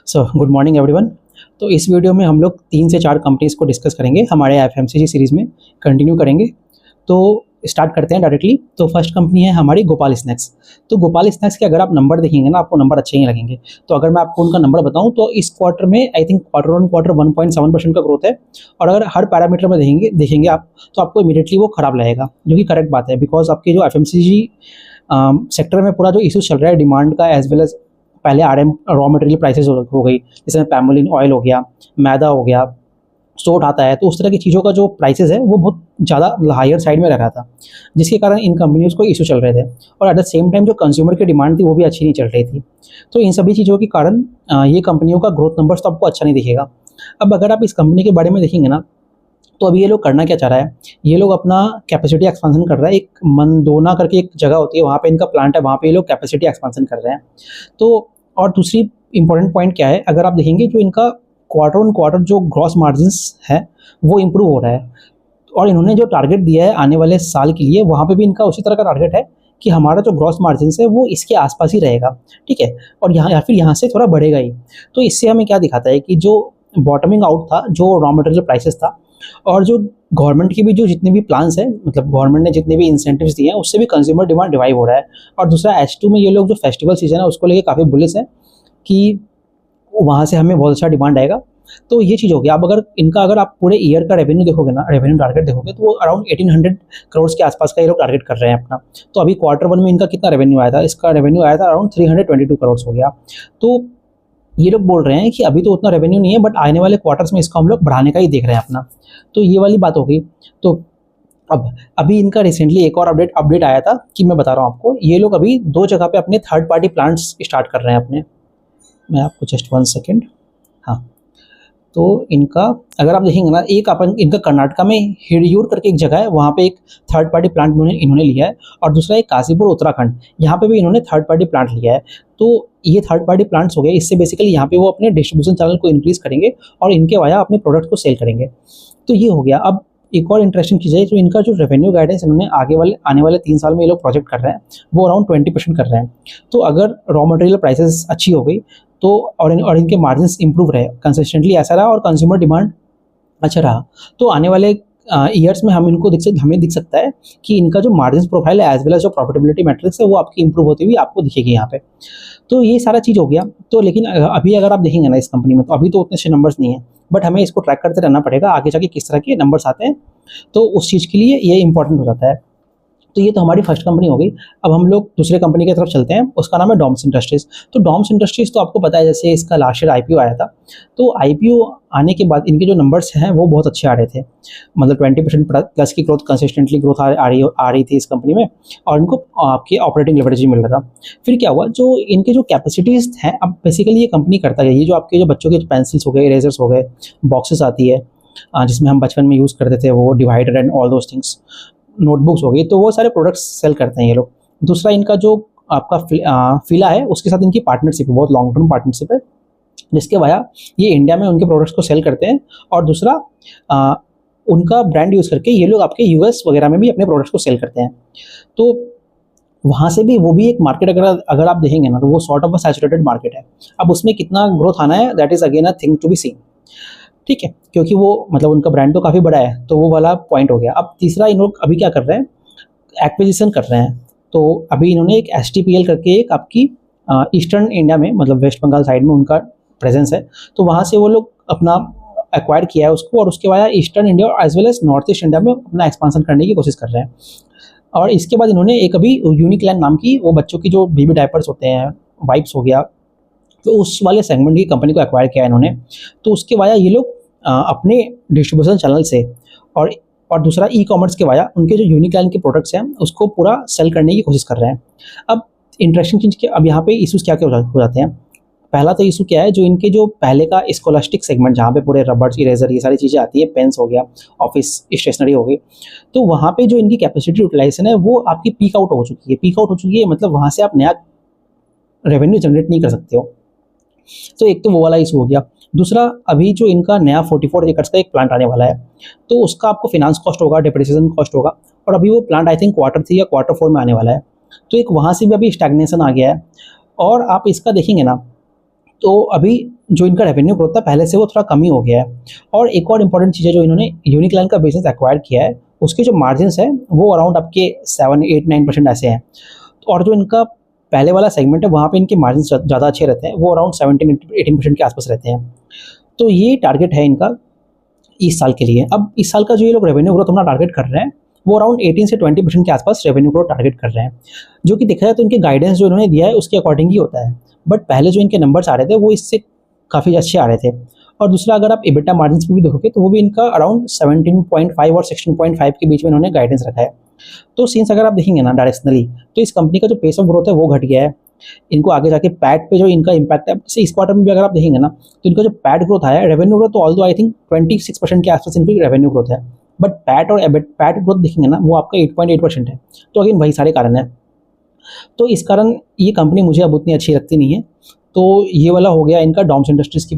Good morning everyone. तो इस video में हम लोग 3 से 4 कंपनीज़ को डिस्कस करेंगे, हमारे एफएमसीजी सीरीज़ में कंटिन्यू करेंगे। तो स्टार्ट करते हैं डायरेक्टली। तो फर्स्ट कंपनी है हमारी गोपाल स्नैक्स। तो गोपाल स्नैक्स के अगर आप नंबर देखेंगे ना, आपको नंबर अच्छे ही लगेंगे। तो अगर मैं आपको उनका नंबर बताऊं तो इस क्वार्टर में I think quarter on quarter 1.7% का ग्रोथ है। और अगर हर पैरामीटर में देखेंगे आप, तो आपको इमीडिएटली वो खराब लगेगा, जो कि करेक्ट बात है। बिकॉज आपकी जो एफएमसीजी सेक्टर में पूरा जो इशू चल रहा है डिमांड का, एज वेल एज पहले आरएम रॉ मटेरियल प्राइसेस हो गई, जैसे पैमोलिन ऑयल हो गया, मैदा हो गया, सोट आता है, तो उस तरह की चीज़ों का जो प्राइसेस है वो बहुत ज़्यादा हायर साइड में रखा था, जिसके कारण इन कंपनीज़ को इशू चल रहे थे। और एट द सेम टाइम जो कंज्यूमर की डिमांड थी वो भी अच्छी नहीं चल रही थी। तो इन सभी चीज़ों के कारण ये कंपनियों का ग्रोथ नंबर्स तो आपको अच्छा नहीं दिखेगा। अब अगर आप इस कंपनी के बारे में देखेंगे ना, तो अभी ये लोग करना क्या चाह रहा है, ये लोग अपना कैपेसिटी एक्सपेंशन कर रहा है। एक मंदोना करके एक जगह होती है, वहाँ पे इनका प्लांट है, वहाँ पे ये लोग कैपेसिटी एक्सपेंशन कर रहे हैं। तो और दूसरी इंपॉर्टेंट पॉइंट क्या है, अगर आप देखेंगे जो इनका क्वार्टर ऑन क्वार्टर जो ग्रॉस मार्जिन्स है वो इम्प्रूव हो रहा है। और इन्होंने जो टारगेट दिया है आने वाले साल के लिए, वहाँ पे भी इनका उसी तरह का टारगेट है कि हमारा जो ग्रॉस मार्जिन्स है वो इसके आसपास ही रहेगा, ठीक है। और यहाँ या फिर यहाँ से थोड़ा बढ़ेगा ही। तो इससे हमें क्या दिखाता है कि जो बॉटमिंग आउट था, जो रॉ मटेरियल प्राइसेस था, और जो गवर्नमेंट की भी जो जितने भी प्लान्स हैं, मतलब गवर्नमेंट ने जितने भी इंसेंटिव्स दिए हैं, उससे भी कंज्यूमर डिमांड डिवाइव हो रहा है। और दूसरा H2 में ये लोग जो फेस्टिवल सीजन है उसको लेके काफ़ी बुलिश है कि वहाँ से हमें बहुत अच्छा डिमांड आएगा। तो ये चीज़ हो गया। अब अगर आप पूरे ईयर का रेवेन्यू देखोगे ना, रेवेन्यू टारगेट देखोगे, तो वो अराउंड 1800 करोड़ के आसपास का ये लोग टारगेट कर रहे हैं अपना। तो अभी क्वार्टर 1 में इनका कितना रेवेन्यू आया था, इसका रेवेन्यू आया था अराउंड 322 करोड़ हो गया। तो ये लोग बोल रहे हैं कि अभी तो उतना रेवेन्यू नहीं है, बट आने वाले क्वार्टर्स में इसको हम लोग बढ़ाने का ही देख रहे हैं अपना। तो ये वाली बात हो गई। तो अब अभी इनका रिसेंटली एक और अपडेट आया था कि मैं बता रहा हूँ आपको, ये लोग अभी 2 जगह पे अपने थर्ड पार्टी प्लांट्स स्टार्ट कर रहे हैं अपने। मैं आपको जस्ट 1 सेकेंड। हाँ, तो इनका अगर आप देखेंगे ना, एक अपन इनका कर्नाटका में हिरियूर करके एक जगह है, वहाँ पे एक थर्ड पार्टी प्लांट इन्होंने लिया है। और दूसरा एक काशीपुर उत्तराखंड, यहाँ पे भी इन्होंने थर्ड पार्टी प्लांट लिया है। तो ये थर्ड पार्टी प्लांट्स हो गए। इससे बेसिकली यहाँ पे वो अपने डिस्ट्रीब्यूशन चैनल को इंक्रीज़ करेंगे और इनके वाया अपने प्रोडक्ट को सेल करेंगे। तो ये हो गया। अब एक और इंटरेस्टिंग चीज़ है, जो इनका जो रेवेन्यू गाइडेंस इन्होंने आने वाले 3 साल में ये लोग प्रोजेक्ट कर रहे हैं, वो अराउंड 20% कर रहे हैं। तो अगर रॉ मटेरियल प्राइसेस अच्छी हो गई तो और इनके मार्जिन्स इंप्रूव रहे, कंसिस्टेंटली ऐसा रहा, और कंज्यूमर डिमांड अच्छा रहा, तो आने वाले ईयर्स में हमें दिख सकता है कि इनका जो मार्जिन प्रोफाइल है, एज वेल एज जो प्रॉफिटेबिलिटी मैट्रिक्स है, वो आपकी इंप्रूव होती हुई आपको दिखेगी यहाँ पे। तो ये सारा चीज़ हो गया। तो लेकिन अभी अगर आप देखेंगे ना इस कंपनी में, तो अभी तो उतने अच्छे नंबर्स नहीं है, बट हमें इसको ट्रैक करते रहना पड़ेगा आगे जाके किस तरह के नंबर्स आते हैं। तो उस चीज़ के लिए ये इंपॉर्टेंट हो जाता है। तो ये तो हमारी फर्स्ट कंपनी हो गई। अब हम लोग दूसरे कंपनी की तरफ चलते हैं, उसका नाम है डॉम्स इंडस्ट्रीज़। तो डॉम्स इंडस्ट्रीज़ तो आपको पता है, जैसे इसका लास्ट ईयर आईपीओ आया था। तो आईपीओ आने के बाद इनके जो नंबर्स हैं वो बहुत अच्छे आ रहे थे, मतलब 20% प्लस की ग्रोथ, कंसिस्टेंटली ग्रोथ आ रही थी इस कंपनी में, और इनको आपके ऑपरेटिंग लेवरेज भी मिल रहा था। फिर क्या हुआ, जो इनके जो कैपेसिटीज़ हैं, अब बेसिकली ये कंपनी करता है, ये जो आपके जो बच्चों के पेंसिल्स हो गए, इरेजर्स हो गए, बॉक्सेस आती है जिसमें हम बचपन में यूज़ करते थे, वो divider and all those things, notebooks हो गई, तो वो सारे प्रोडक्ट्स सेल करते हैं ये लोग। दूसरा इनका जो आपका फिला है, उसके साथ इनकी पार्टनरशिप है, बहुत लॉन्ग टर्म पार्टनरशिप है, जिसके वजह ये इंडिया में उनके प्रोडक्ट्स को सेल करते हैं। और दूसरा उनका ब्रांड यूज़ करके ये लोग आपके यूएस वगैरह में भी अपने प्रोडक्ट्स को सेल करते हैं। तो वहाँ से भी वो भी एक मार्केट अगर आप देखेंगे ना, तो वो sort of a saturated market है। अब उसमें कितना ग्रोथ आना है, that is again a thing to be seen, ठीक है, क्योंकि वो मतलब उनका ब्रांड तो काफ़ी बड़ा है, तो वो वाला पॉइंट हो गया। अब तीसरा, इन लोग अभी क्या कर रहे हैं, एक्विजिशन कर रहे हैं। तो अभी इन्होंने एक STPL करके एक आपकी ईस्टर्न इंडिया में, मतलब वेस्ट बंगाल साइड में उनका प्रेजेंस है, तो वहाँ से वो लोग अपना एक्वायर किया है उसको, और उसके बाद eastern India as well as north east India में अपना एक्सपांसन करने की कोशिश कर रहे हैं। और इसके बाद इन्होंने एक अभी यूनिक्लैन नाम की, वो बच्चों की जो बेबी डायपर्स होते हैं, वाइप्स हो गया, तो उस वाले सेगमेंट की कंपनी को एक्वायर किया है इन्होंने। तो उसके वाया ये लोग अपने डिस्ट्रीब्यूशन चैनल से और दूसरा ई-कॉमर्स के वाया उनके जो यूनिक्लैन के प्रोडक्ट्स हैं उसको पूरा सेल करने की कोशिश कर रहे हैं। अब इंटरेस्टिंग चीज़ क्या, अब यहाँ पे इशूज़ क्या क्या हो जाते हैं। पहला तो इशू क्या है, जो इनके जो पहले का स्कॉलस्टिक सेगमेंट, जहाँ पे पूरे रबर्स, इरेजर, ये सारी चीज़ें आती है, पेन्स हो गया, ऑफिस स्टेशनरी हो गई, तो वहाँ पे जो इनकी कैपेसिटी यूटिलाइजेशन है वो आपकी पीक आउट हो चुकी है। पीक आउट हो चुकी है मतलब वहाँ से आप नया रेवेन्यू जनरेट नहीं कर सकते हो। तो एक तो वो वाला इशू हो गया। दूसरा, अभी जो इनका नया 44 एकर्स का एक प्लांट आने वाला है, तो उसका आपको फिनांस कॉस्ट होगा, डिप्रिसिएशन कॉस्ट होगा, और अभी वो प्लांट आई थिंक क्वार्टर 3 या क्वार्टर 4 में आने वाला है। तो एक वहाँ से भी अभी स्टैग्नेशन आ गया है। और आप इसका देखेंगे ना, तो अभी जो इनका रेवेन्यू ग्रोथ था पहले से वो थोड़ा कम ही हो गया है। और एक और इम्पॉर्टेंट चीज़ है, जो इन्होंने यूनिक लाइन का बिजनेस एक्वायर किया है उसके जो मार्जिन्स है वो अराउंड आपके 7-8-9% ऐसे हैं। और जो इनका पहले वाला सेगमेंट है वहाँ पे इनके मार्जिन्स ज़्यादा अच्छे रहते हैं, वो अराउंड 17-18% के आसपास रहते हैं। तो ये टारगेट है इनका इस साल के लिए। अब इस साल का जो ये लोग रेवेन्यू ग्रोथ अपना टारगेट कर रहे हैं वो अराउंड 18 से 20% के आसपास रेवेन्यू ग्रोथ टारगेट कर रहे हैं, जो कि देखा जाए तो इनके गाइडेंस जो इन्होंने दिया है उसके अकॉर्डिंग ही होता है। बट पहले जो इनके नंबर्स आ रहे थे वो इससे काफ़ी अच्छे आ रहे थे। और दूसरा, अगर आप EBITDA मार्जिन्स पे भी देखोगे तो वो भी इनका अराउंड 17.5 और 16.5 के बीच में इन्होंने गाइडेंस रखा है। तो सीन्स अगर आप देखेंगे ना डायरेक्शनली, तो इस कंपनी का जो पेस ऑफ ग्रोथ है वो घट गया है। इनको आगे जाके पैट पे जो इनका इम्पैक्ट है, जैसे इस क्वार्टर में भी अगर आप देखेंगे ना तो इनका जो पैट ग्रोथ आया है, रेवेन्यू ग्रोथ तो ऑल्दो आई थिंक 26% के आसपास इनकी रेवेन्यू ग्रोथ है, बट पैट और पैट ग्रोथ देखेंगे ना वो आपका 8.8% है। तो अगेन वही सारे कारण है। तो इस कारण ये कंपनी मुझे अब उतनी अच्छी लगती नहीं है। तो ये वाला हो गया इनका डॉम्स इंडस्ट्रीज़ की बात।